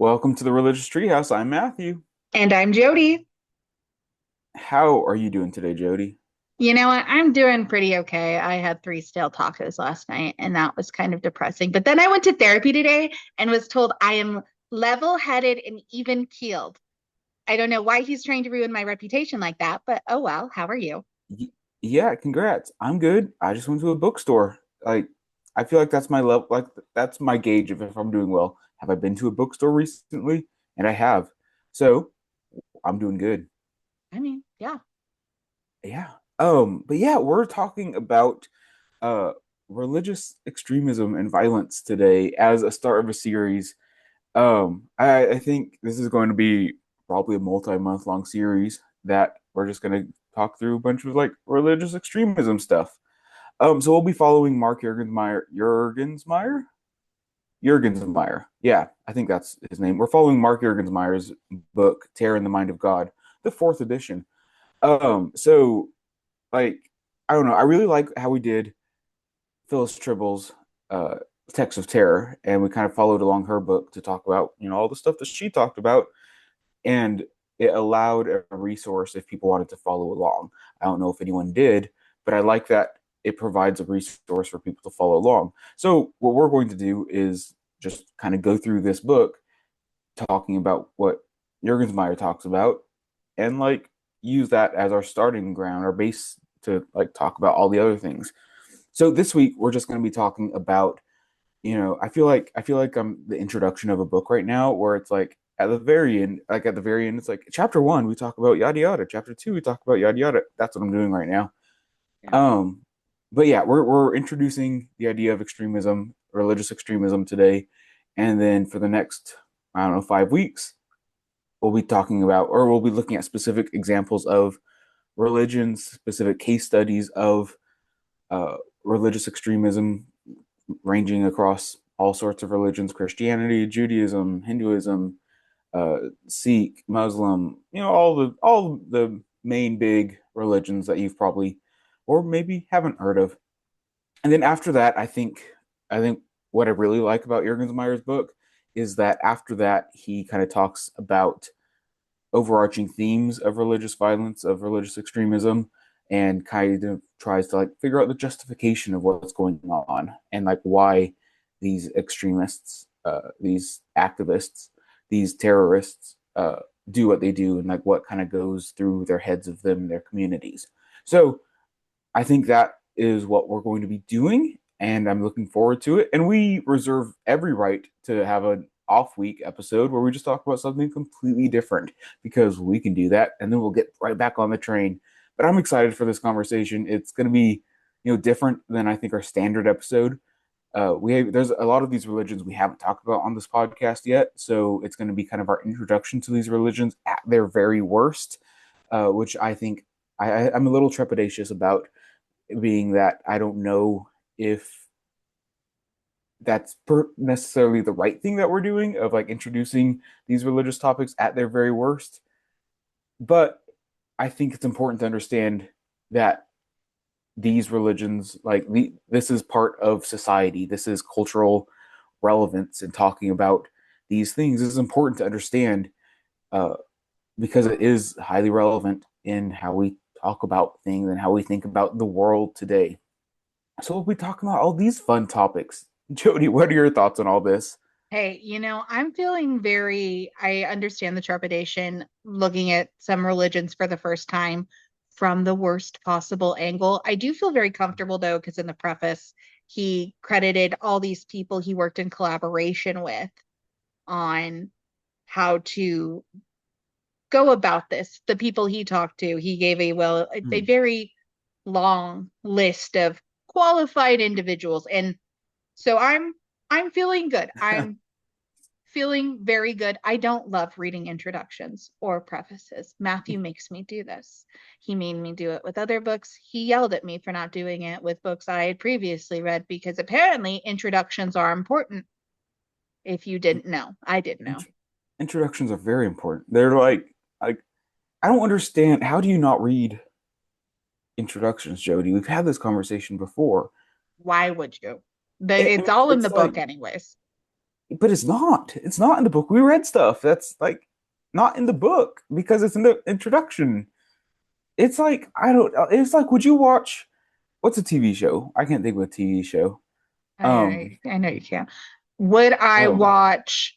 Welcome to the Religious Treehouse. I'm Matthew. And I'm Jody. How are you doing today, Jody? You know what? I'm doing pretty okay. I had three stale tacos last night, and that was kind of depressing. But then I went to therapy today and was told I am level-headed and even-keeled. I don't know why he's trying to ruin my reputation like that, but oh well. How are you? Y- yeah, congrats. I'm good. I just went to a bookstore. Like, I feel like that's my level. Like, that's my gauge of if I'm doing well. Have I been to a bookstore recently? And I have. So I'm doing good. I mean, yeah. Yeah. But yeah, we're talking about uh religious extremism and violence today as a start of a series. I think this is going to be probably a multi-month long series that we're just going to talk through a bunch of like religious extremism stuff. So we'll be following Mark Jurgensmeyer. Yeah, I think that's his name. We're following Mark Jurgensmeyer's book, Terror in the Mind of God, the fourth edition. So like, I don't know. I really like how we did Phyllis Tribble's uh, Text of Terror, and we kind of followed along her book to talk about, all the stuff that she talked about, and it allowed a resource if people wanted to follow along. I don't know if anyone did, but I like that it provides a resource for people to follow along. So what we're going to do is just kind of go through this book, talking about what Jurgensmeyer talks about, and like use that as our starting ground, our base to like talk about all the other things. So this week we're just going to be talking about, I feel like I'm the introduction of a book right now where it's like at the very end, it's like chapter one, we talk about yada yada. Chapter two, we talk about yada yada. That's what I'm doing right now. Yeah. Um, but yeah, we're introducing the idea of extremism, religious extremism today, and then for the next, I don't know, 5 weeks, we'll be talking about, or we'll be looking at specific examples of religions, specific case studies of uh, religious extremism ranging across all sorts of religions: Christianity, Judaism, Hinduism, Sikh, Muslim, all the main big religions that you've probably or maybe haven't heard of. And then after that, I think what I really like about Jurgensmeyer's book is that after that he kind of talks about overarching themes of religious violence, of religious extremism, and kind of tries to like figure out the justification of what's going on and like why these extremists, these activists, these terrorists do what they do and like what kind of goes through their heads of them and their communities. So I think that is what we're going to be doing, and I'm looking forward to it. And we reserve every right to have an off week episode where we just talk about something completely different because we can do that, and then we'll get right back on the train. But I'm excited for this conversation. It's going to be, different than I think our standard episode. There's a lot of these religions we haven't talked about on this podcast yet, so it's going to be kind of our introduction to these religions at their very worst, which I think I'm a little trepidatious about, being that I don't know if that's necessarily the right thing that we're doing of like introducing these religious topics at their very worst. But I think it's important to understand that these religions, this is part of society. This is cultural relevance, and talking about these things is important to understand, uh, because it is highly relevant in how we talk about things and how we think about the world today. So we'll be talking about all these fun topics. Jody, what are your thoughts on all this? Hey, I'm feeling I understand the trepidation looking at some religions for the first time from the worst possible angle. I do feel very comfortable though, because in the preface, he credited all these people he worked in collaboration with on how to go about this. The people he talked to, he gave a Hmm. very long list of qualified individuals. And so I'm feeling good. I'm feeling very good. I don't love reading introductions or prefaces. Matthew makes me do this. He made me do it with other books. He yelled at me for not doing it with books I had previously read because apparently introductions are important. If you didn't know, I didn't know. Introductions are very important. They're like I don't understand. How do you not read introductions, Jody? We've had this conversation before. Why would you? I It's mean, all in the it's book, like anyways. but it's not. It's not in the book. We read stuff that's like not in the book because it's in the introduction. It's like I don't. It's like would you watch what's a TV show? I can't think of a TV show. I know you can't. Would I Oh, watch?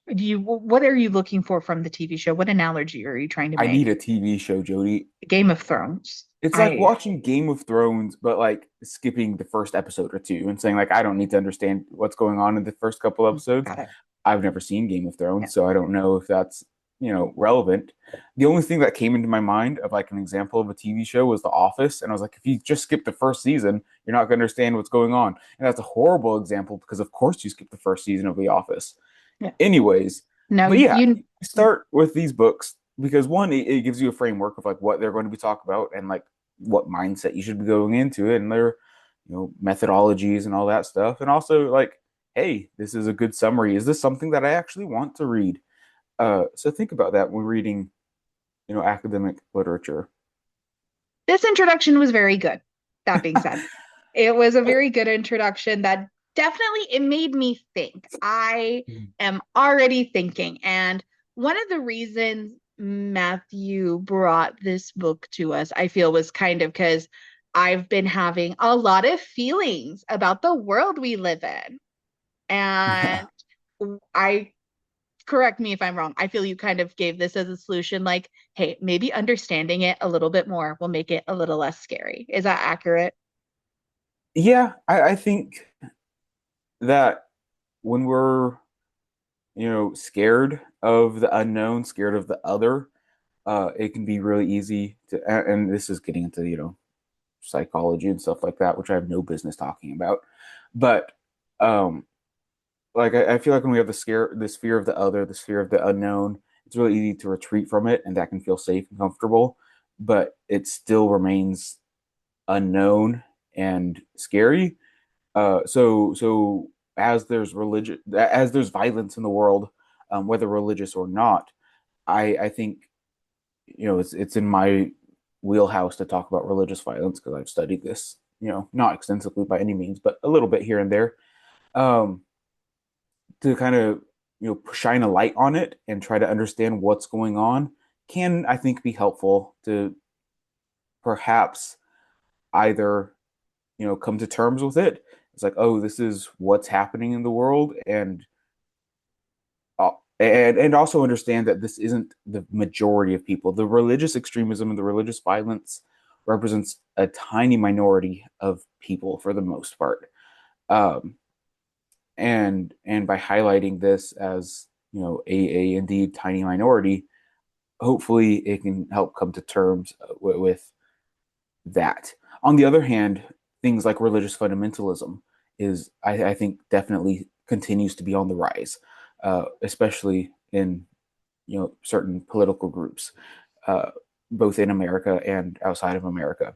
What are you looking for from the TV show? What analogy are you trying to I make? need a TV show, Jody. Game of Thrones. It's like I watching Game of Thrones, but like skipping the first episode or two and saying like I don't need to understand what's going on in the first couple episodes. got it. I've never seen Game of Yeah. Thrones, so I don't know if that's, relevant. The only thing that came into my mind of like an example of a TV show was The Office, and I was like, if you just skip the first season, you're not going to understand what's going on. And that's a horrible example because of course you skip the first season of The Office. Yeah. Anyways, No, but yeah, you you start with these books because one, it gives you a framework of like what they're going to be talking about and like what mindset you should be going into it and their, methodologies and all that stuff. And also like, hey, this is a good summary. Is this something that I actually want to read? So think about that when reading, academic literature. this introduction was very good. That being said, it was a very good introduction that definitely it made me think. I am already thinking. And one of the reasons Matthew brought this book to us, I feel, was kind of because I've been having a lot of feelings about the world we live in. And I correct me if I'm wrong. I feel you kind of gave this as a solution, like, hey, maybe understanding it a little bit more will make it a little less scary. Is that accurate? Yeah, I think that when we're, scared of the unknown, scared of the other, it can be really easy to, and this is getting into, psychology and stuff like that, which I have no business talking about. But um, like I feel like when we have this fear of the other, this fear of the unknown, it's really easy to retreat from it, and that can feel safe and comfortable. But it still remains unknown and scary. So as there's violence in the world, whether religious or not, I think it's in my wheelhouse to talk about religious violence because I've studied this, not extensively by any means, but a little bit here and there, um, to kind of shine a light on it and try to understand what's going on can I think be helpful to perhaps either come to terms with it. It's like, oh, this is what's happening in the world, and also understand that this isn't the majority of people. The religious extremism and the religious violence represents a tiny minority of people for the most part. Um, and by highlighting this as a indeed tiny minority, hopefully it can help come to terms with that. On the other hand, things like religious fundamentalism is, I think, definitely continues to be on the rise, especially in certain political groups, uh, both in America and outside of America.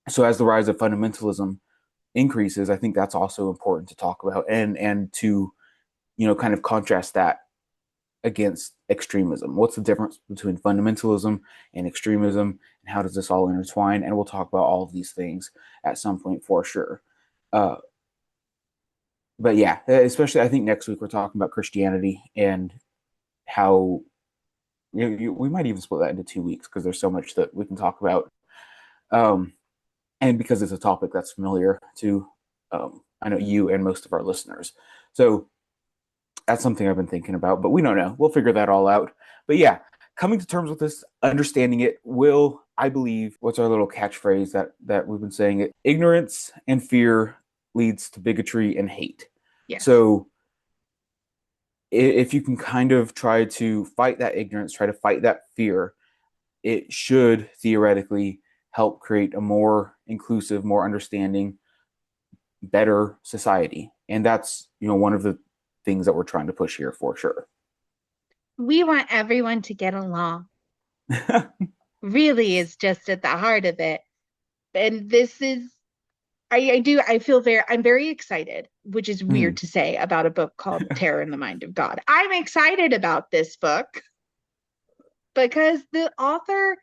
So as the rise of fundamentalism increases, I think that's also important to talk about and to kind of contrast that against extremism. What's the difference between fundamentalism and extremism, and how does this all intertwine? And we'll talk about all of these things at some point for sure. Uh, but yeah, especially I think next week we're talking about Christianity and how we might even split that into 2 weeks because there's so much that we can talk about. Um, and because it's a topic that's familiar to, I know you and most of our listeners. So that's something I've been thinking about, but we don't know. We'll figure that all out. But yeah, coming to terms with this, understanding it will, I believe, what's our little catchphrase that we've been saying it? Ignorance and fear leads to bigotry and hate. Yes. So if you can kind of try to fight that ignorance, try to fight that fear, it should theoretically help create a more inclusive, more understanding, better society. And that's, one of the things that we're trying to push here for sure. We want everyone to get along. Really is just at the heart of it. And this is I feel I'm very excited, which is weird Mm, to say about a book called Terror in the Mind of God. I'm excited about this book because the author,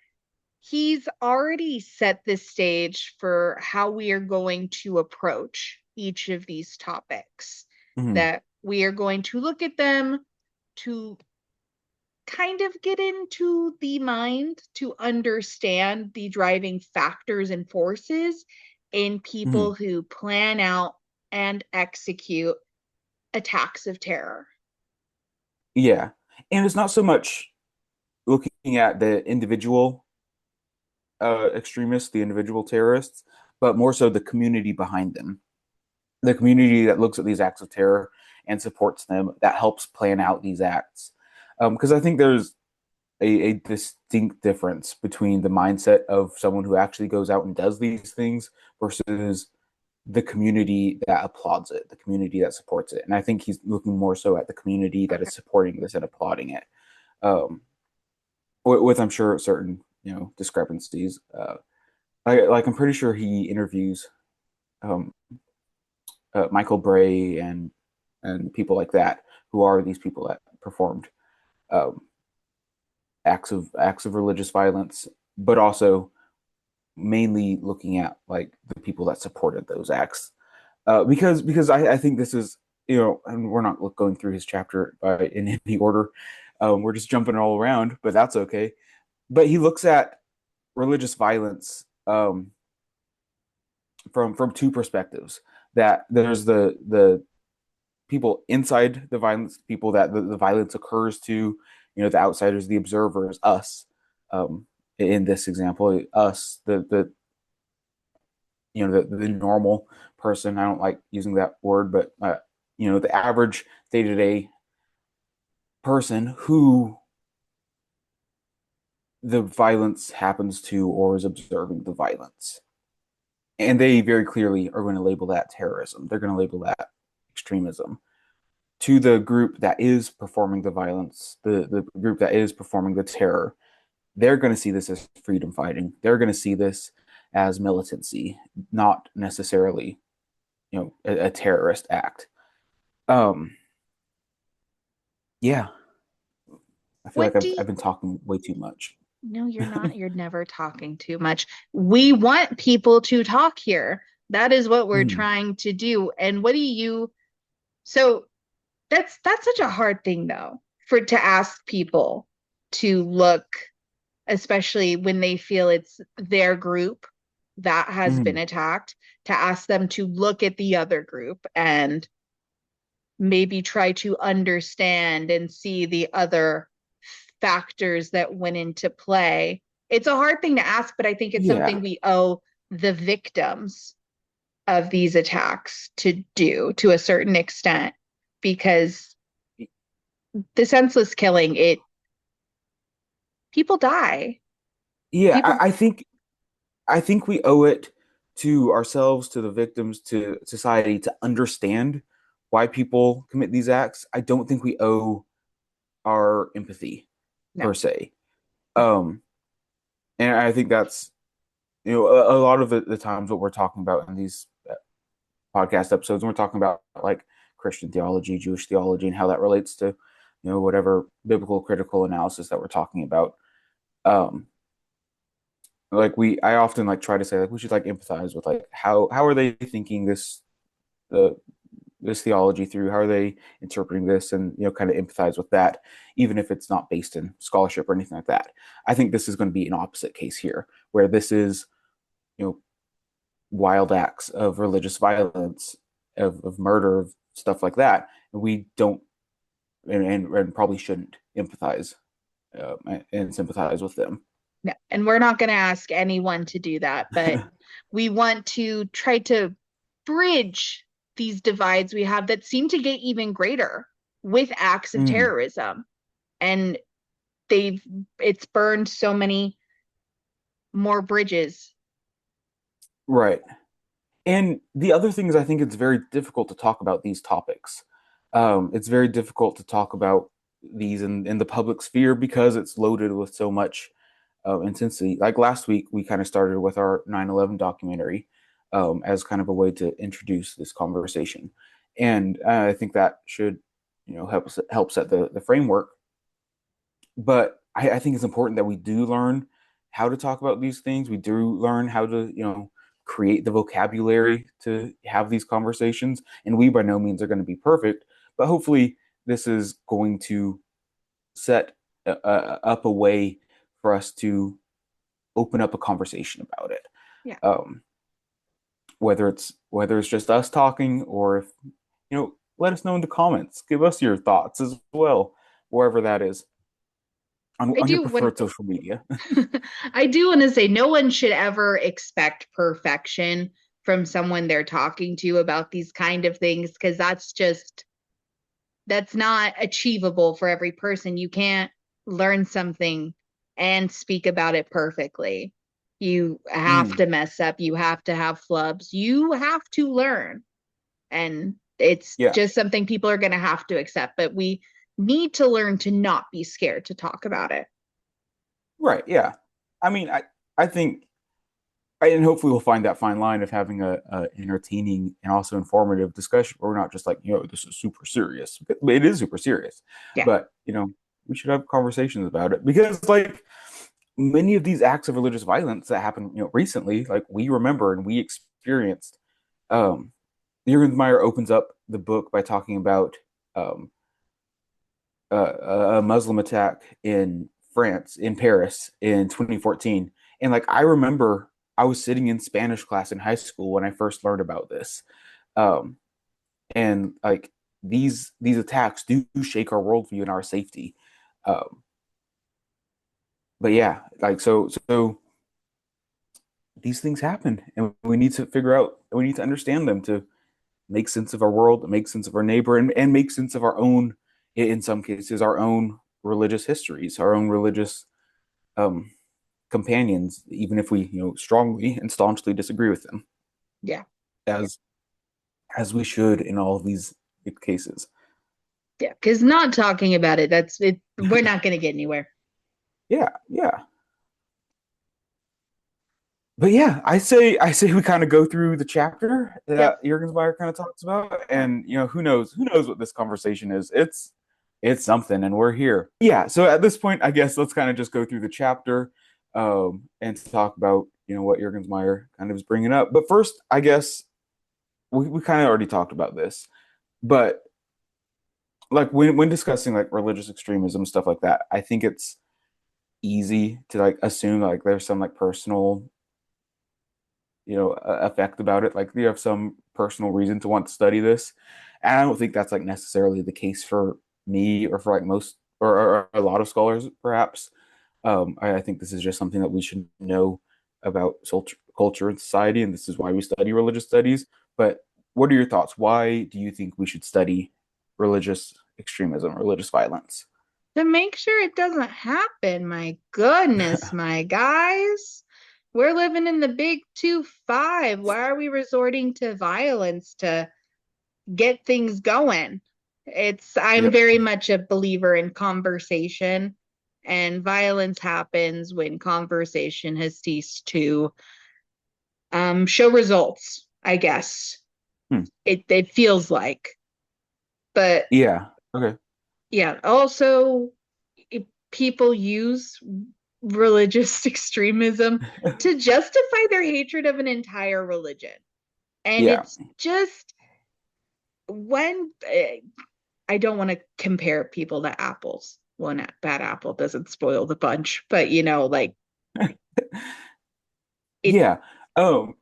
he's already set the stage for how we are going to approach each of these topics mm, that We are going to look at them to kind of get into the mind to understand the driving factors and forces in Mhm. people who plan out and execute attacks of terror. Yeah. And it's not so much looking at the individual extremists, the individual terrorists, but more so the community behind them. The community that looks at these acts of terror and supports them, that helps plan out these acts. Because I think there's a distinct difference between the mindset of someone who actually goes out and does these things versus the community that applauds it, the community that supports it. And I think he's looking more so at the community that is supporting this and applauding it. Um, with I'm sure certain discrepancies. Like I'm pretty sure he interviews um, Michael Bray and people like that who are these people that performed um, acts of religious violence, but also mainly looking at like the people that supported those acts. Because I think this is and we're not going through his chapter in any order. We're just jumping all around, but that's okay. But he looks at religious violence from two perspectives. That there's the people inside the violence, people that the violence occurs to, the outsiders, the observers, us. In this example, us, the normal person. I don't like using that word, but the average day to day person who the violence happens to or is observing the violence. And they very clearly are going to label that terrorism. They're going to label that extremism. To the group that is performing the violence, the group that is performing the terror, they're going to see this as freedom fighting. They're going to see this as militancy, not necessarily, a terrorist act. Um, yeah, I feel like What I've do you, I've been talking way too much. no, you're not. You're never talking too much. We want people to talk here. That is what we're Mhm. trying to do. And what do you, so that's such a hard thing though, for to ask people to look, especially when they feel it's their group that has been Mhm. attacked, to ask them to look at the other group and maybe try to understand and see the other factors that went into play. It's a hard thing to ask, but I think it's something Yeah, we owe the victims of these attacks to do to a certain extent, because the senseless killing, it people die. yeah. People I think we owe it to ourselves, to the victims, to society to understand why people commit these acts. I don't think we owe our empathy no, per se. no. Um, and I think that's a lot of the times what we're talking about in these podcast episodes, and we're talking about like Christian theology, Jewish theology, and how that relates to whatever biblical critical analysis that we're talking about. Um, I often like try to say like we should like empathize with like how are they thinking the this theology through, how are they interpreting this, and kind of empathize with that, even if it's not based in scholarship or anything like that. I think this is going to be an opposite case here, where this is you know wild acts of religious violence, of murder, of stuff like that, and we don't and probably shouldn't empathize and sympathize with them. No. And we're not going to ask anyone to do that, but we want to try to bridge these divides we have that seem to get even greater with acts of Mm, terrorism. And they've it's burned so many more bridges. right. And the other thing is, I think it's very difficult to talk about these topics. It's very difficult to talk about these in the public sphere because it's loaded with so much intensity. Like last week, we kind of started with our 9/11 documentary as kind of a way to introduce this conversation. And I think that should, help set the framework. But I think it's important that we do learn how to talk about these things. We do learn how to, create the vocabulary to have these conversations. And we by no means are going to be perfect, But hopefully, this is going to set up a way for us to open up a conversation about it. Yeah. Um, whether it's just us talking, or if let us know in the comments. Give us your thoughts as well, wherever that is I on your do when preferred social media. I do want to say no one should ever expect perfection from someone they're talking to about these kind of things, because that's not achievable for every person. You can't learn something and speak about it perfectly. You have Mm, to mess up, you have to have flubs, you have to learn. And it's yeah, just something people are going to have to accept, but we need to learn to not be scared to talk about it. right. Yeah, I mean, I think, and hopefully we'll find that fine line of having a entertaining and also informative discussion where we're not just like, this is super serious. It is super serious, Yeah. but we should have conversations about it, because like many of these acts of religious violence that happened, recently, like we remember and we experienced. Um, Juergensmeyer opens up the book by talking about um, a Muslim attack in France, in Paris, in 2014. And like I remember, I was sitting in Spanish class in high school when I first learned about this. Um, and like these attacks do shake our worldview and our safety. Um, but yeah, like so these things happen, and we need to figure out, we need to understand them to make sense of our world, make sense of our neighbor, and make sense of our own, in some cases, our own religious histories, our own religious um, companions, even if we, strongly and staunchly disagree with them, Yeah. as as we should in all of these cases. Yeah. Because not talking about it, that's it. We're not going to get anywhere. Yeah, yeah. But yeah, I say we kind of go through the chapter Yep. that Jurgensmeyer kind of talks about, and who knows what this conversation is. It's something, and we're here. Yeah, so at this point, I guess let's kind of just go through the chapter, and talk about what Jurgensmeyer kind of is bringing up. But first, I guess we kind of already talked about this, but like when discussing like religious extremism, stuff like that, I think it's easy to like assume like there's some like personal effect about it. Like you have some personal reason to want to study this, and I don't think that's like necessarily the case for me, or for like most, or a lot of scholars, perhaps. I think this is just something that we should know about culture and society, and this is why we study religious studies. But what are your thoughts? Why do you think we should study religious extremism, religious violence? To make sure it doesn't happen. My goodness, my guys. We're living in the big 2-5. Why are we resorting to violence to get things going? I'm Yep. very much a believer in conversation, and violence happens when conversation has ceased to show results, I guess. Hmm. It feels like. But Yeah. Okay. yeah, also people use religious extremism to justify their hatred of an entire religion. And Yeah. it's just when I don't want to compare people to apples. One bad apple doesn't spoil the bunch, but like it. Yeah. Um,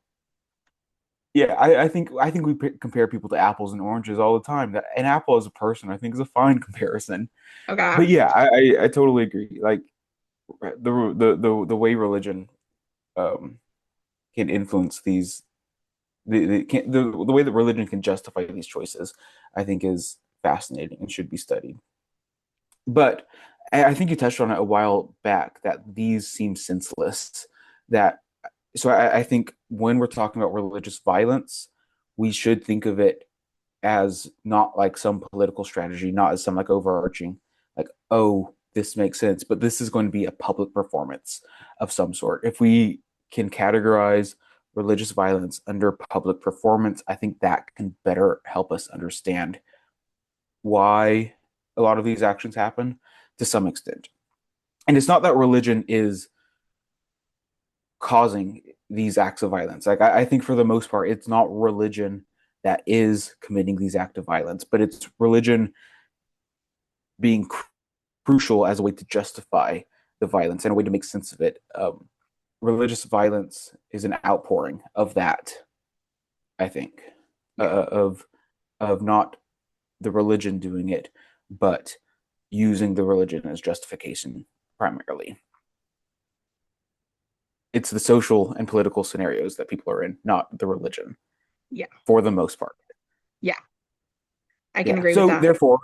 Yeah, I think we compare people to apples and oranges all the time. That an apple as a person, I think, is a fine comparison. Okay. But yeah, I totally agree. Like the way religion um can influence these, the way that religion can justify these choices, I think is fascinating and should be studied. But I think you touched on it a while back, that these seem senseless. That so I think when we're talking about religious violence, we should think of it as not like some political strategy, not as some like overarching, like, oh, this makes sense, but this is going to be a public performance of some sort. If we can categorize religious violence under public performance, I think that can better help us understand why a lot of these actions happen to some extent. And it's not that religion is causing these acts of violence. Like I think for the most part, it's not religion that is committing these acts of violence, but it's religion being crucial as a way to justify the violence and a way to make sense of it. Religious violence is an outpouring of that, I think, Yeah. of not the religion doing it, but using the religion as justification primarily. It's the social and political scenarios that people are in, not the religion, Yeah. for the most part. Yeah. I can Yeah. agree with So that. therefore,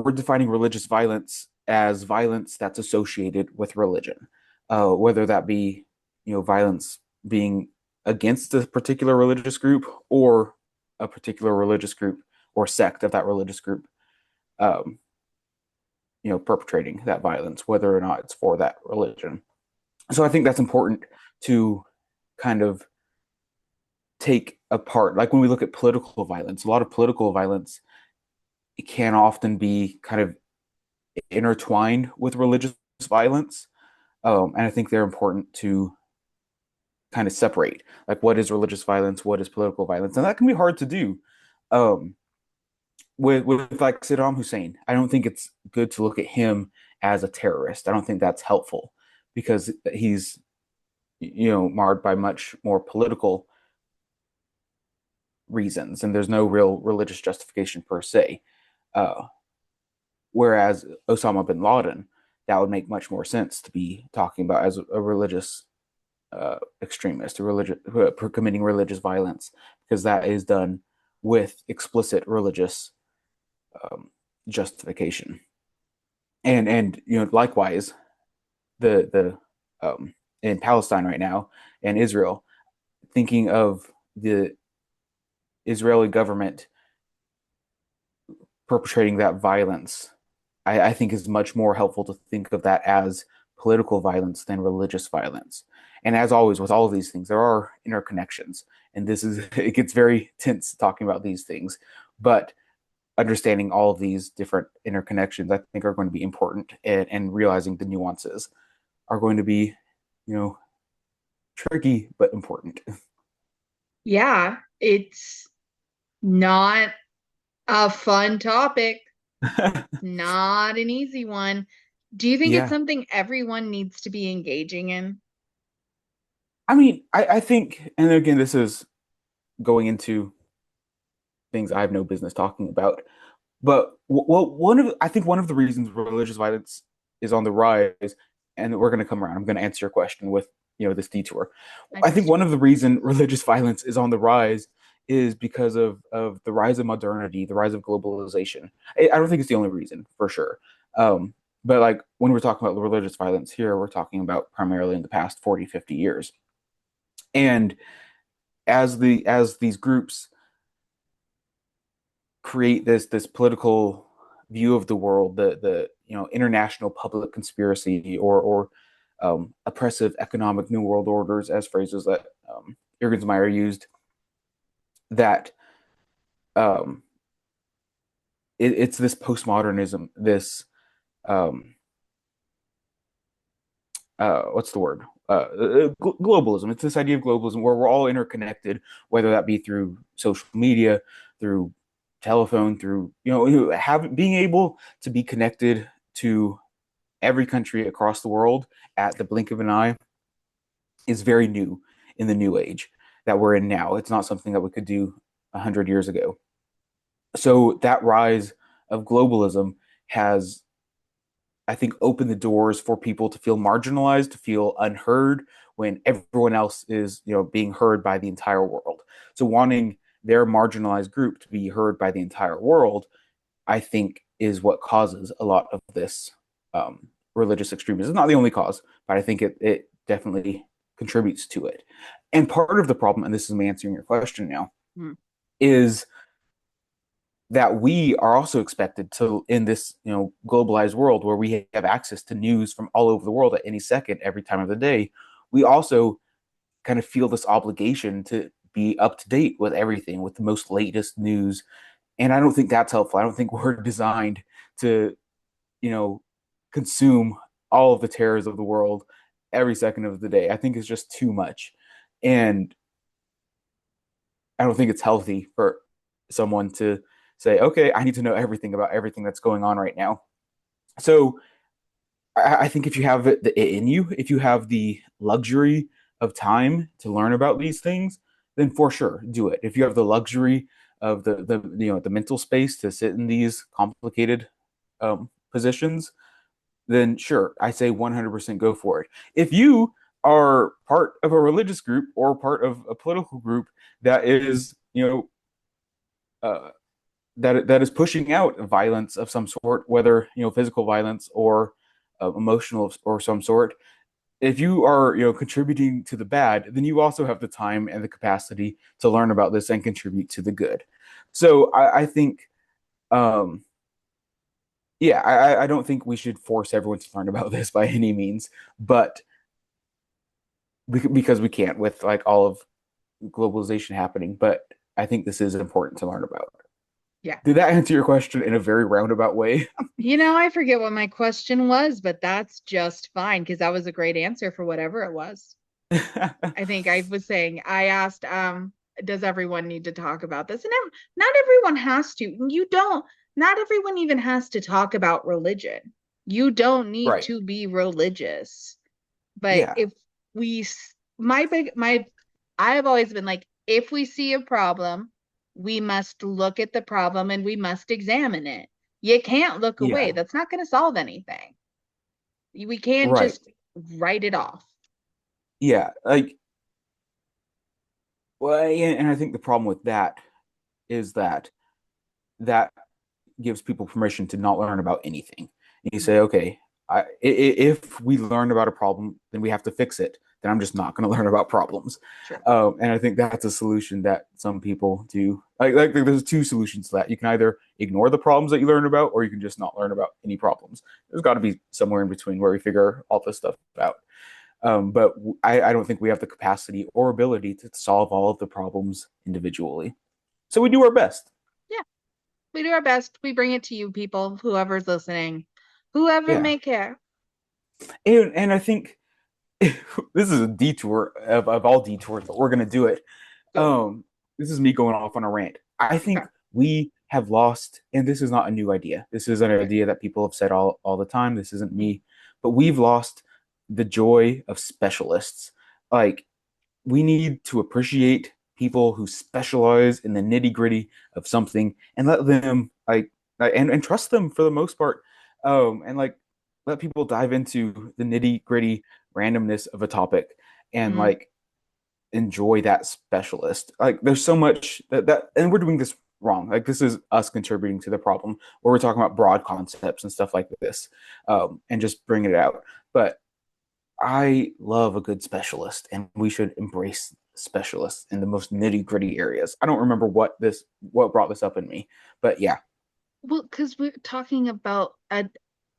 we're defining religious violence as violence that's associated with religion, whether that be, violence being against a particular religious group or a particular religious group or sect of that religious group, um, perpetrating that violence, whether or not it's for that religion. So I think that's important to kind of take apart. Like when we look at political violence, a lot of political violence, it can often be kind of intertwined with religious violence. And I think they're important to kind of separate, like what is religious violence, what is political violence, and that can be hard to do. Um, with like Saddam Hussein, I don't think it's good to look at him as a terrorist. I don't think that's helpful because he's marred by much more political reasons, and there's no real religious justification per se. Uh, Whereas Osama bin Laden, that would make much more sense to be talking about as a religious extremist, a religious committing religious violence, because that is done with explicit religious um, justification. And likewise, the in Palestine right now and Israel, thinking of the Israeli government perpetrating that violence, I think is much more helpful to think of that as political violence than religious violence. And as always, with all of these things, there are interconnections. And this is, it gets very tense talking about these things. But understanding all of these different interconnections, I think, are going to be important. And realizing the nuances are going to be, you know, tricky, but important. Yeah. It's not a fun topic, not an easy one. Do you think it's Yeah. something everyone needs to be engaging in? I mean, I think, and again, this is going into things I have no business talking about. But well, I think one of the reasons religious violence is on the rise, and we're going to come around. I'm going to answer your question with this detour. I I think trust you. one of the reason religious violence is on the rise is because of the rise of modernity, the rise of globalization. I don't think it's the only reason for sure. But like when we're talking about religious violence here, we're talking about primarily in the past 40, 50 years. And as these groups create this political view of the world, the international public conspiracy or oppressive economic new world orders, as phrases that Jurgensmeyer used, that um, it's this postmodernism, this um, what's the word? Globalism. It's this idea of globalism where we're all interconnected, whether that be through social media, through telephone, through being able to be connected to every country across the world at the blink of an eye is very new in the new age that we're in now. It's not something that we could do 100 years ago. So that rise of globalism has, I think, opened the doors for people to feel marginalized, to feel unheard when everyone else is, being heard by the entire world. So wanting their marginalized group to be heard by the entire world, I think, is what causes a lot of this religious extremism. It's not the only cause, but I think it definitely contributes to it. And part of the problem, and this is me answering your question now, Hmm. is that we are also expected to, in this globalized world where we have access to news from all over the world at any second, every time of the day, we also kind of feel this obligation to be up to date with everything, with the most latest news. And I don't think that's helpful. I don't think we're designed to, you know, consume all of the terrors of the world every second of the day. I think it's just too much. And I don't think it's healthy for someone to say, okay, I need to know everything about everything that's going on right now. So I think if you have it in you, if you have the luxury of time to learn about these things, then for sure do it. If you have the luxury of the mental space to sit in these complicated positions, then sure, I say 100% go for it. If you are part of a religious group or part of a political group that is, uh, that is pushing out violence of some sort, whether physical violence or emotional or some sort, if you are contributing to the bad, then you also have the time and the capacity to learn about this and contribute to the good. So I think, um, yeah, I don't think we should force everyone to learn about this by any means, but because we can't with like all of globalization happening. But I think this is important to learn about. Yeah. Did that answer your question in a very roundabout way? I forget what my question was, but that's just fine because that was a great answer for whatever it was. I think I was saying, I asked, does everyone need to talk about this? And not everyone has to. Not everyone even has to talk about religion. You don't need Right. to be religious. But Yeah. if we, I have always been like, if we see a problem, we must look at the problem and we must examine it. You can't look away. Yeah. That's not going to solve anything. We can't Right. just write it off. Yeah. Like, well, and I think the problem with that is that gives people permission to not learn about anything. And you say, okay, if we learn about a problem, then we have to fix it. Then I'm just not going to learn about problems. Sure. And I think that's a solution that some people do. Like there's two solutions to that. You can either ignore the problems that you learn about, or you can just not learn about any problems. There's got to be somewhere in between where we figure all this stuff out. But I don't think we have the capacity or ability to solve all of the problems individually. So we do our best. Yeah. We do our best. We bring it to you, people, whoever's listening, whoever Yeah. may care. And I think this is a detour of all detours, but we're gonna do it. Go. This is me going off on a rant. I Okay. think we have lost, and this is not a new idea. This is an Okay. idea that people have said all the time. This isn't me, but we've lost the joy of specialists. Like we need to appreciate people who specialize in the nitty gritty of something and let them and trust them for the most part. And like let people dive into the nitty gritty randomness of a topic and Mm, like enjoy that specialist. Like there's so much that and we're doing this wrong. Like this is us contributing to the problem where we're talking about broad concepts and stuff like this, and just bringing it out. But I love a good specialist, and we should embrace specialists in the most nitty gritty areas. I don't remember what brought this up in me, but yeah. well, because we're talking about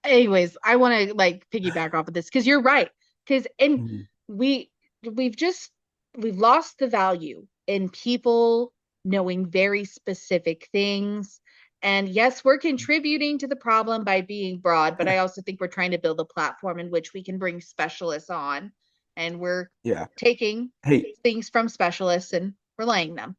anyways, I want to like piggyback off of this because you're right. Because and Mhm. we we've just we've lost the value in people knowing very specific things. And yes, we're contributing to the problem by being broad, but I also think we're trying to build a platform in which we can bring specialists on, and we're Yeah. taking Hey, things from specialists and relaying them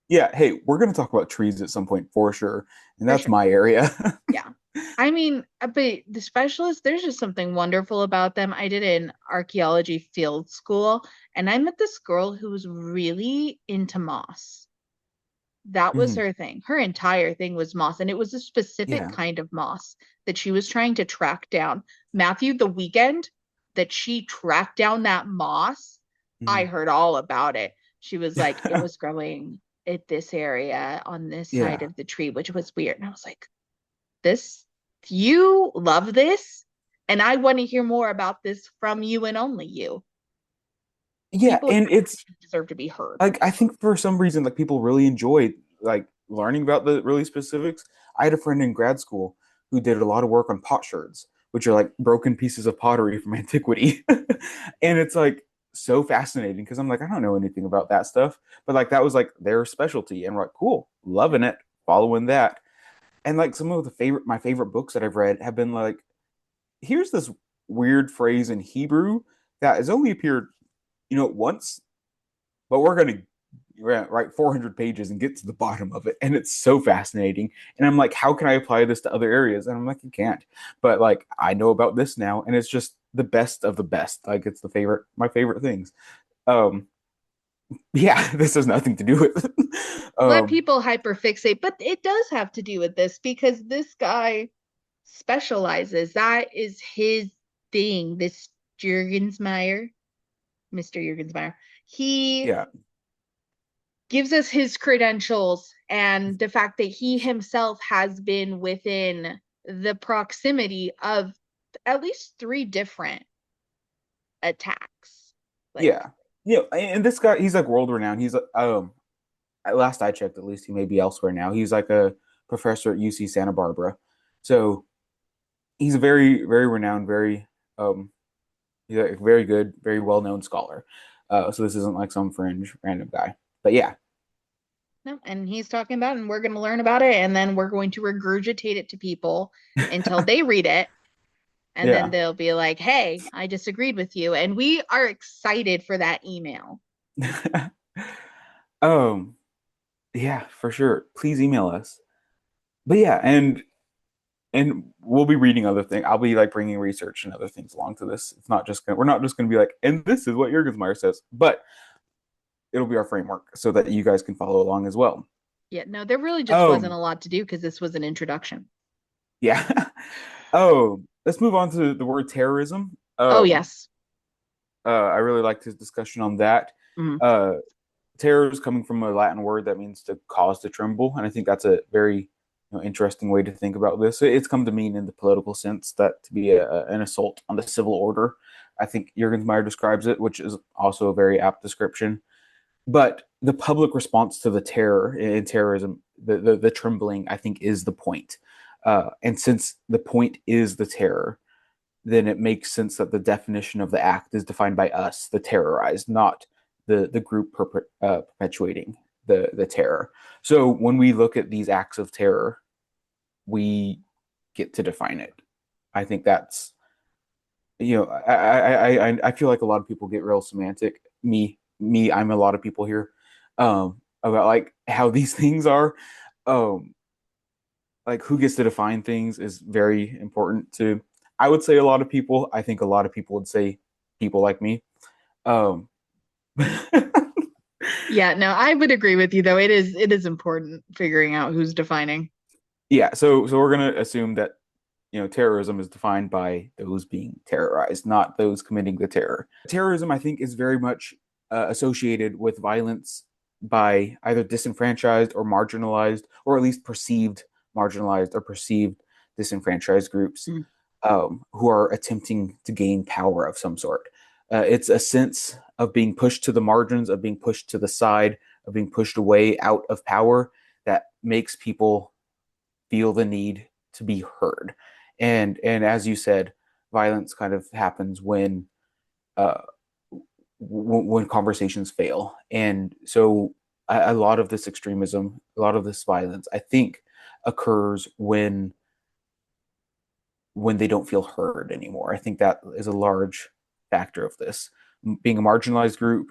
yeah. Hey, we're gonna talk about trees at some point for sure, and for that's sure. my area. Yeah. I mean, but the specialists, there's just something wonderful about them. I did an archaeology field school, and I met this girl who was really into moss. That was Mhm. her thing. Her entire thing was moss, and it was a specific Yeah. kind of moss that she was trying to track down. Matthew, the weekend that she tracked down that moss, I Mhm. heard all about it. She was like, it was growing at this area on this side Yeah. of the tree, which was weird. And I was like, this, you love this, and I want to hear more about this from you and only you. Yeah, People and it's deserve to be heard. like I think for some reason like people really enjoy like learning about the really specifics. I had a friend in grad school who did a lot of work on potsherds, which are like broken pieces of pottery from antiquity. And it's like so fascinating because I'm like, I don't know anything about that stuff. But like that was like their specialty. And we're like, cool, loving it, following that. And like some of my favorite books that I've read have been like, here's this weird phrase in Hebrew that has only appeared, once, but we're gonna write 400 pages and get to the bottom of it, and it's so fascinating. And I'm like, how can I apply this to other areas? And I'm like, you can't. But like, I know about this now, and it's just the best of the best. Like, it's my favorite things. Um, yeah, this has nothing to do with. Let um, people hyperfixate, but it does have to do with this because this guy specializes. That is his thing. This Jurgensmeyer, Mr. Jurgensmeyer, he yeah, gives us his credentials and the fact that he himself has been within the proximity of at least three different attacks. Like, yeah, yeah. And this guy, he's like world renowned. He's at last I checked, at least he may be elsewhere now. He's like a professor at UC Santa Barbara, so he's a very, very renowned, um, he's a very good, very well known scholar. So this isn't like some fringe random guy. But yeah, no, and he's talking about, and we're going to learn about it, and then we're going to regurgitate it to people until they read it, and then yeah. they'll be like, "Hey, I disagreed with you," and we are excited for that email. um, yeah, for sure. Please email us. But yeah, and we'll be reading other things. I'll be like bringing research and other things along to this. We're not just gonna be like, and this is what Jurgensmeyer says, but it'll be our framework so that you guys can follow along as well. Yeah, no, there really just wasn't Um, a lot to do because this was an introduction. yeah. Oh, let's move on to the word terrorism. Oh, yes. I really liked his discussion on that. Mhm. Uh, terror is coming from a Latin word that means to cause to tremble, and I think that's a very interesting way to think about this. It's come to mean in the political sense that to be an assault on the civil order. I think Jurgensmeyer describes it, which is also a very apt description. But the public response to the terror in terrorism, the trembling, I think, is the point. And since the point is the terror, then it makes sense that the definition of the act is defined by us, the terrorized, not the group perpetuating the terror. So when we look at these acts of terror, we get to define it. I think that's I feel like a lot of people get real semantic. I'm a lot of people here about like how these things are. Um, like who gets to define things is very important to. I would say a lot of people. I think a lot of people would say people like me. Um, Yeah, no, I would agree with you though. It is important figuring out who's defining. yeah, so we're gonna assume that terrorism is defined by those being terrorized, not those committing the terror. Terrorism, I think, is very much associated with violence by either disenfranchised or marginalized, or at least perceived marginalized or perceived disenfranchised groups Mm. who are attempting to gain power of some sort. It's a sense of being pushed to the margins, of being pushed to the side, of being pushed away out of power that makes people feel the need to be heard. And as you said, violence kind of happens uh, when conversations fail, and so a lot of this extremism, a lot of this violence, I think, occurs when they don't feel heard anymore. I think that is a large factor of this, being a marginalized group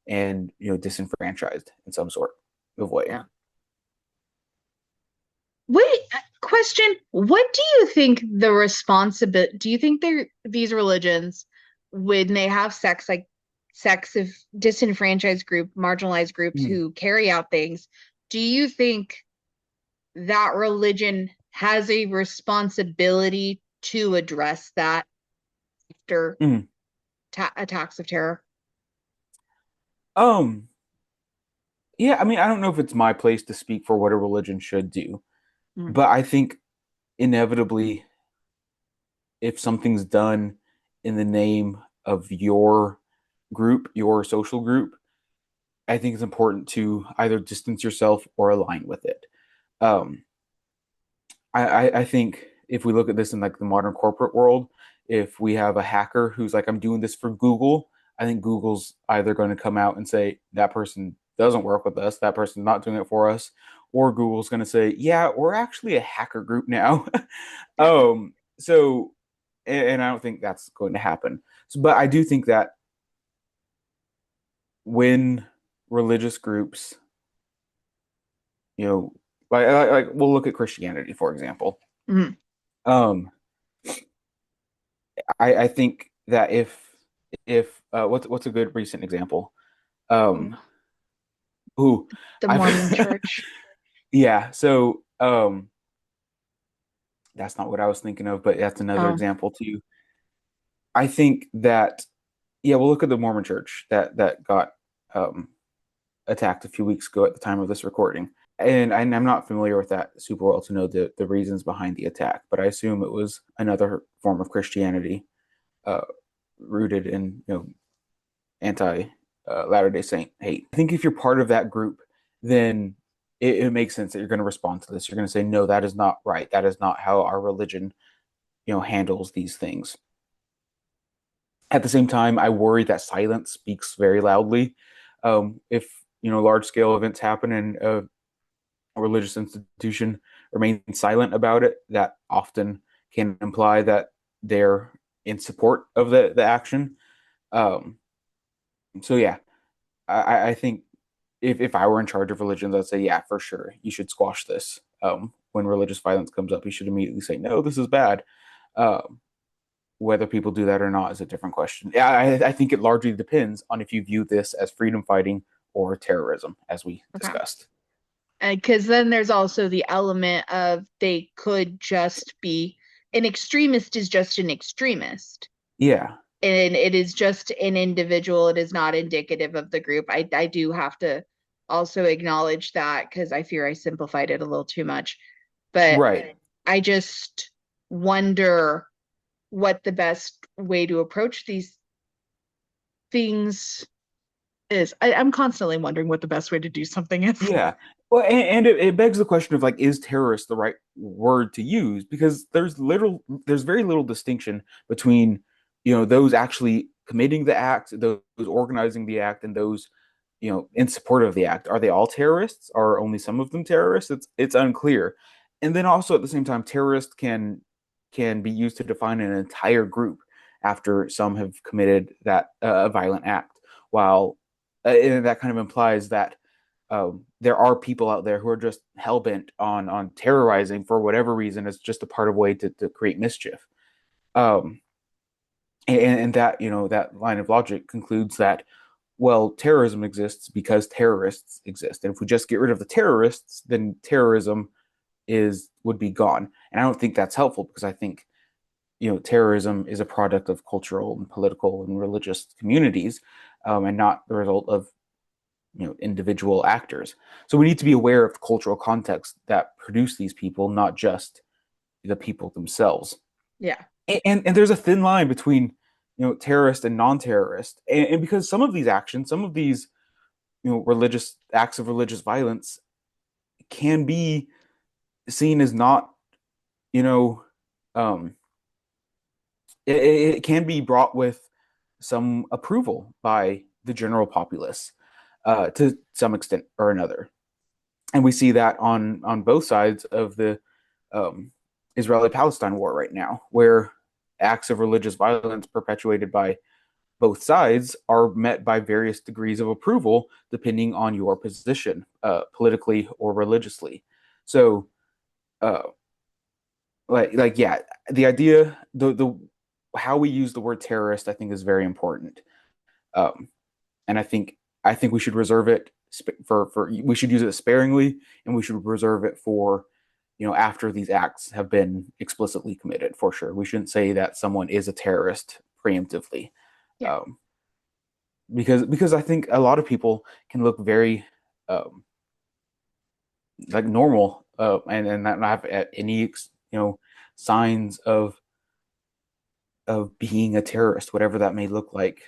and disenfranchised in some sort of way. Yeah. Wait, question. What do you think the responsibility, do you think these religions, when they have sex of disenfranchised group, marginalized groups Mm. who carry out things, do you think that religion has a responsibility to address that after Mm. attacks of terror? Um, yeah, I mean, I don't know if it's my place to speak for what a religion should do, Mm. but I think inevitably, if something's done in the name of your group, your social group, I think it's important to either distance yourself or align with it. Um, I think if we look at this in like the modern corporate world, if we have a hacker who's like, I'm doing this for Google, I think Google's either going to come out and say that person doesn't work with us, that person's not doing it for us, or Google's going to say, yeah, we're actually a hacker group now. Yeah. So, and I don't think that's going to happen. So, but I do think that when religious groups, you know, like we'll look at Christianity, for example. Mhm. Um, I think that if what's a good recent example? Um, who The Mormon I've Church. yeah, so that's not what I was thinking of, but that's another Oh, example too. I think that yeah, we'll look at the Mormon Church that got um attacked a few weeks ago at the time of this recording. And I'm not familiar with that super well to know the reasons behind the attack, but I assume it was another form of Christianity uh, rooted in anti Latter-day Saint hate. I think if you're part of that group, then it makes sense that you're going to respond to this. You're going to say, no, that is not right. That is not how our religion handles these things. At the same time, I worry that silence speaks very loudly. If large scale events happen and a religious institution remains silent about it, that often can imply that they're in support of the action. Um, so yeah, I think if I were in charge of religions, I'd say, yeah, for sure, you should squash this. When religious violence comes up, you should immediately say, no, this is bad. Um, whether people do that or not is a different question. Yeah, I think it largely depends on if you view this as freedom fighting or terrorism, as we okay. discussed. Because then there's also the element of they could just be an extremist is just an extremist. Yeah, And it is just an individual. It is not indicative of the group. I do have to also acknowledge that because I fear I simplified it a little too much. But right. I just wonder what the best way to approach these things is. I'm constantly wondering what the best way to do something is. Yeah. Well, and it begs the question of like, is terrorist the right word to use? Because there's very little distinction between, those actually committing the act, those organizing the act, and those, in support of the act. Are they all terrorists? Are only some of them terrorists? It's unclear. And then also at the same time, terrorist can be used to define an entire group after some have committed that violent act. While and that kind of implies that there are people out there who are just hell bent on terrorizing for whatever reason. It's just a part of a way to create mischief. Um, and that that line of logic concludes that well, terrorism exists because terrorists exist, and if we just get rid of the terrorists, then terrorism is would be gone. And I don't think that's helpful because I think terrorism is a product of cultural and political and religious communities, and not the result of individual actors. So we need to be aware of the cultural context that produce these people, not just the people themselves. Yeah. And there's a thin line between terrorist and non-terrorist, and because some of these actions, some of these religious acts of religious violence can be seen as not you know um it can be brought with some approval by the general populace to some extent or another. And we see that on both sides of the um, Israeli-Palestine war right now, where acts of religious violence perpetuated by both sides are met by various degrees of approval depending on your position, politically or religiously. So, uh, yeah, the idea, the how we use the word terrorist, I think, is very important. Um, and I think we should reserve it for we should use it sparingly, and we should reserve it for after these acts have been explicitly committed. For sure, we shouldn't say that someone is a terrorist preemptively, Yeah. um, because I think a lot of people can look very um, like normal and not have any signs of being a terrorist, whatever that may look like.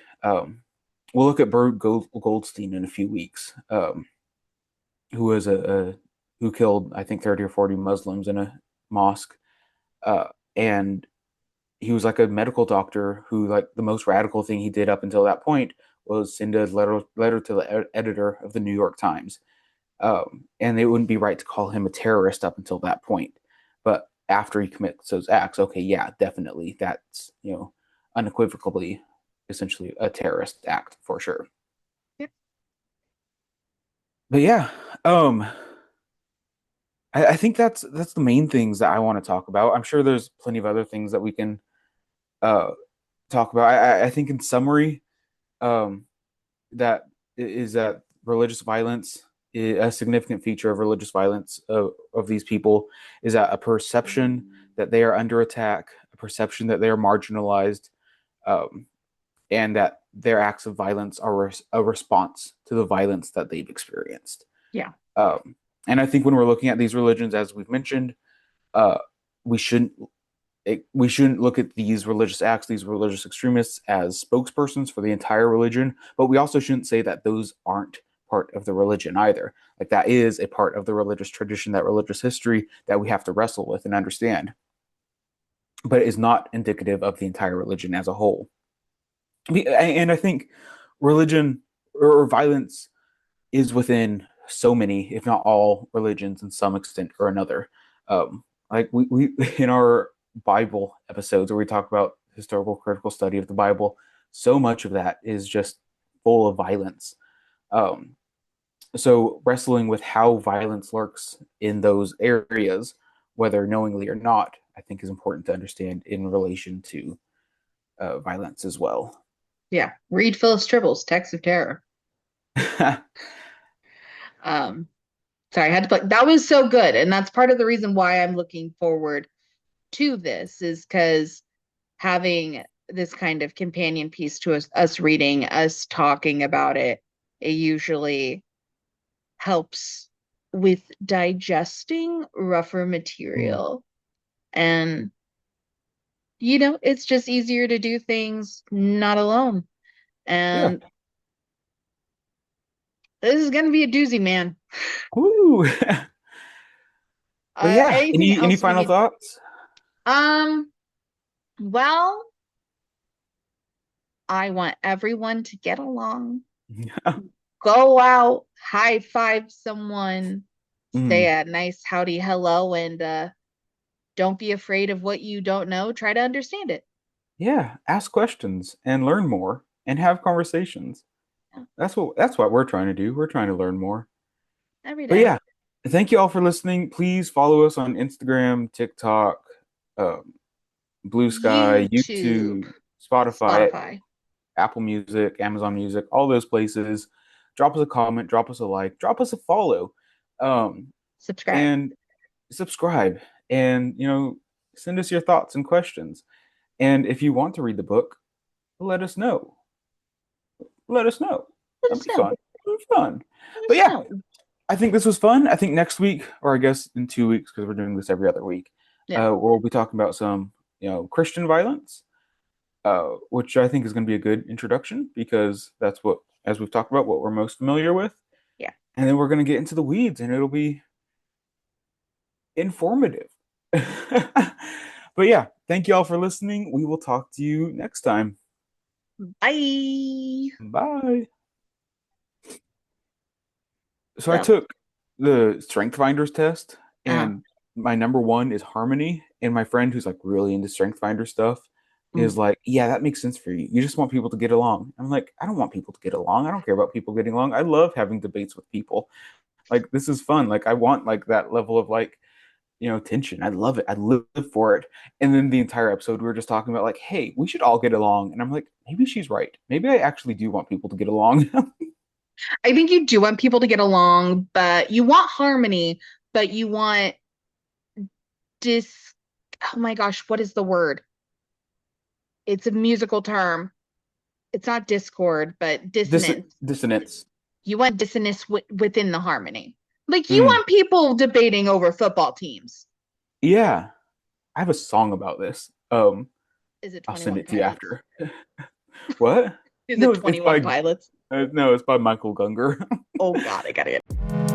We'll look at Goldstein in a few weeks, who was who killed I think 30 or 40 Muslims in a mosque, and he was like a medical doctor who like the most radical thing he did up until that point was send a letter to the editor of the New York Times, and it wouldn't be right to call him a terrorist up until that point, but after he commits those acts, okay, yeah, definitely, that's unequivocally, essentially a terrorist act for sure. Yeah. But yeah, um, I think that's the main things that I want to talk about. I'm sure there's plenty of other things that we can uh talk about. I think in summary, um, that is that religious violence, a significant feature of religious violence of these people is that a perception that they are under attack, a perception that they are marginalized, um, and that their acts of violence are a response to the violence that they've experienced. Yeah. Um, and I think when we're looking at these religions, as we've mentioned, uh, we shouldn't we shouldn't look at these religious acts, these religious extremists, as spokespersons for the entire religion, but we also shouldn't say that those aren't part of the religion either. Like that is a part of the religious tradition, that religious history that we have to wrestle with and understand, but it is not indicative of the entire religion as a whole. And I think religion or violence is within so many, if not all, religions in some extent or another. Like we in our Bible episodes where we talk about historical critical study of the Bible, so much of that is just full of violence. Um, so wrestling with how violence lurks in those areas, whether knowingly or not, I think is important to understand in relation to violence as well. Yeah. Read Phyllis Tribble's Texts of Terror. Um, sorry, I had to play. That was so good. And that's part of the reason why I'm looking forward to this is because having this kind of companion piece to us reading, us talking about it, it usually helps with digesting rougher Mm. material. And, it's just easier to do things not alone. Yeah. And this is going to be a doozy, man. Woo. But yeah, Anything any else we final need? thoughts? Um, well, I want everyone to get along, go out, high five someone, say Mm, a nice howdy hello, and don't be afraid of what you don't know. Try to understand it. yeah, ask questions and learn more and have conversations. Yeah, That's what we're trying to do. We're trying to learn more. every But day. yeah, thank you all for listening. Please follow us on Instagram, TikTok, um, Blue Sky, YouTube, YouTube, Spotify, Spotify, Apple Music, Amazon Music, all those places. Drop us a comment, drop us a like, drop us a follow, um, subscribe. and subscribe. And send us your thoughts and questions. And if you want to read the book, let us know. Let us know. Let That'd us be know. fun. That'd be fun. Let But us yeah, know. I think this was fun. I think next week, or I guess in 2 weeks, because we're doing this every other week, Yeah. we'll be talking about some, Christian violence, which I think is going to be a good introduction because that's what, as we've talked about, what we're most familiar with. Yeah. And then we're going to get into the weeds, and it'll be informative. But yeah, thank you all for listening. We will talk to you next time. Bye. Bye. So I So, took the Strength Finders test, uh, and my number one is harmony. And my friend who's like really into Strength Finder stuff is mm. like, yeah, that makes sense for you. You just want people to get along. I'm like, I don't want people to get along. I don't care about people getting along. I love having debates with people. Like this is fun. Like I want like that level of like, tension. I love it. I live for it. And then the entire episode we were just talking about like, hey, we should all get along. And I'm like, maybe she's right. Maybe I actually do want people to get along. I think you do want people to get along, but you want harmony, but you want dis. Oh my gosh, what is the word? It's a musical term. It's not discord, but dissonance. Dissonance. You want dissonance within the harmony. Like you Mm, want people debating over football teams. yeah. I have a song about this. Is it I'll send 21 it to you Pilots? after. What? Is No, it it's 21 by Pilots? no, it's by Michael Gunger. Oh God, I gotta get